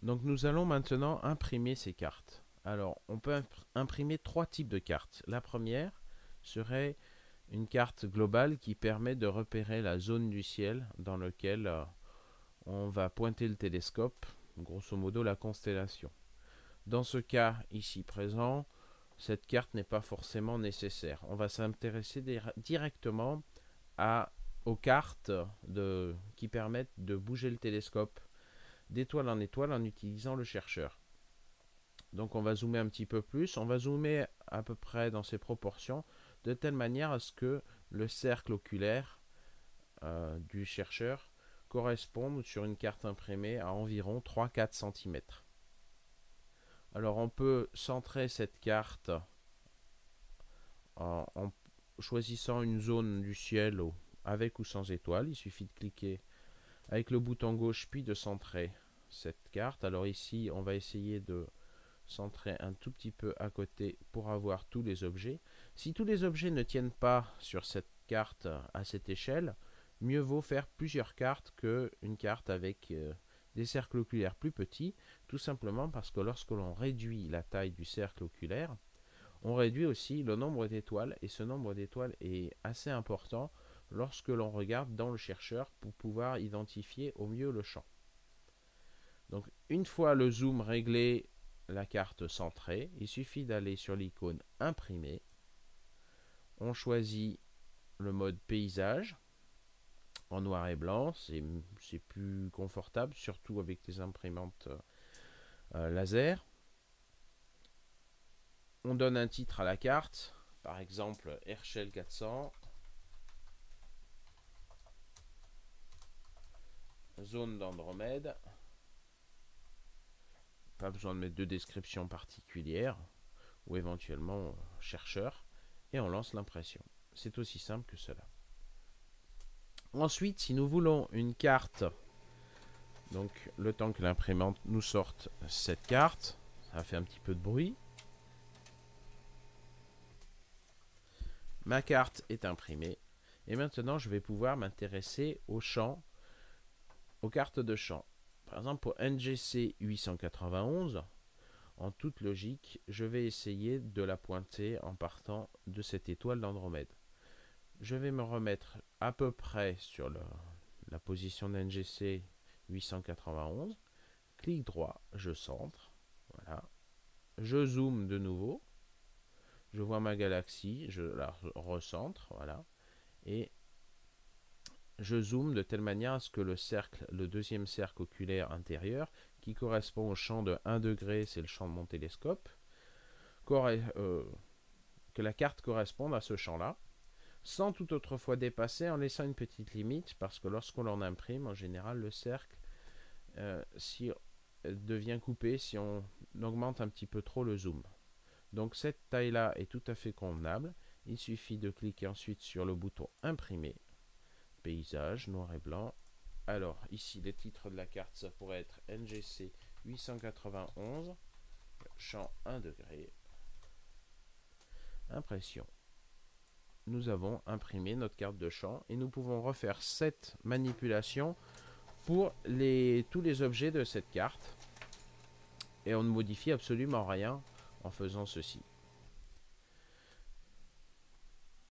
Donc nous allons maintenant imprimer ces cartes. Alors on peut imprimer trois types de cartes. La première serait une carte globale qui permet de repérer la zone du ciel dans laquelle on va pointer le télescope, grosso modo la constellation. Dans ce cas ici présent, cette carte n'est pas forcément nécessaire. On va s'intéresser directement aux cartes qui permettent de bouger le télescope d'étoile en étoile en utilisant le chercheur. Donc on va zoomer un petit peu plus, on va zoomer à peu près dans ces proportions, de telle manière à ce que le cercle oculaire du chercheur corresponde sur une carte imprimée à environ 3-4 cm. Alors on peut centrer cette carte en choisissant une zone du ciel avec ou sans étoile. Il suffit de cliquer avec le bouton gauche puis de centrer cette carte. Alors ici on va essayer de centrer un tout petit peu à côté pour avoir tous les objets. Si tous les objets ne tiennent pas sur cette carte à cette échelle, mieux vaut faire plusieurs cartes qu'une carte avec des cercles oculaires plus petits, tout simplement parce que lorsque l'on réduit la taille du cercle oculaire, on réduit aussi le nombre d'étoiles, et ce nombre d'étoiles est assez important lorsque l'on regarde dans le chercheur pour pouvoir identifier au mieux le champ. Donc une fois le zoom réglé, la carte centrée, il suffit d'aller sur l'icône imprimer. On choisit le mode paysage en noir et blanc, c'est plus confortable, surtout avec les imprimantes laser. On donne un titre à la carte, par exemple Herschel 400, zone d'Andromède. Pas besoin de mettre de description particulière, ou éventuellement chercheur, et on lance l'impression. C'est aussi simple que cela. Ensuite, si nous voulons une carte, donc le temps que l'imprimante nous sorte cette carte, ça fait un petit peu de bruit. Ma carte est imprimée, et maintenant je vais pouvoir m'intéresser aux champs, aux cartes de champ. Par exemple, pour NGC 891, en toute logique, je vais essayer de la pointer en partant de cette étoile d'Andromède. Je vais me remettre à peu près sur la position d'NGC 891. Clic droit, je centre. Voilà. Je zoome de nouveau. Je vois ma galaxie, je la recentre. Voilà. Et je zoome de telle manière à ce que le deuxième cercle oculaire intérieur, qui correspond au champ de 1 degré, c'est le champ de mon télescope, que la carte corresponde à ce champ-là, sans tout autrefois dépasser, en laissant une petite limite, parce que lorsqu'on en imprime, en général, le cercle devient coupé si on augmente un petit peu trop le zoom. Donc cette taille-là est tout à fait convenable. Il suffit de cliquer ensuite sur le bouton imprimer, paysage, noir et blanc. Alors ici, les titres de la carte, ça pourrait être NGC 891, champ 1 degré, impression. Nous avons imprimé notre carte de champ et nous pouvons refaire cette manipulation pour tous les objets de cette carte, et on ne modifie absolument rien en faisant ceci.